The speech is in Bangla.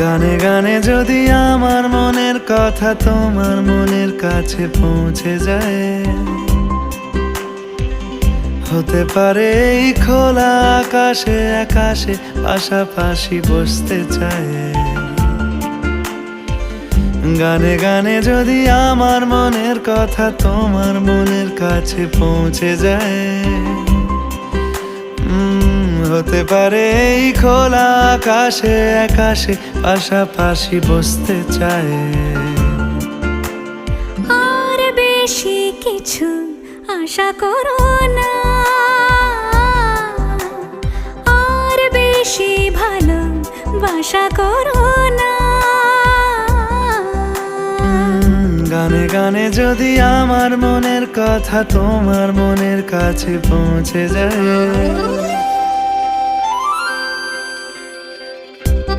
গানে গানে যদি আমার মনের কথা তোমার মনের কাছে পৌঁছে যায়, হতে পারে এই খোলা আকাশে আকাশে পাশাপাশি বসতে চায়। গানে গানে যদি আমার মনের কথা তোমার মনের কাছে পৌঁছে যায়, হতে পারে এই খোলা আকাশে আকাশে পাশাপাশি বসতে চায়। আর বেশি কিছু আশা করো না, আর বেশি ভালোবাসা করো না। গানে গানে যদি আমার মনের কথা তোমার মনের কাছে পৌঁছে যায়,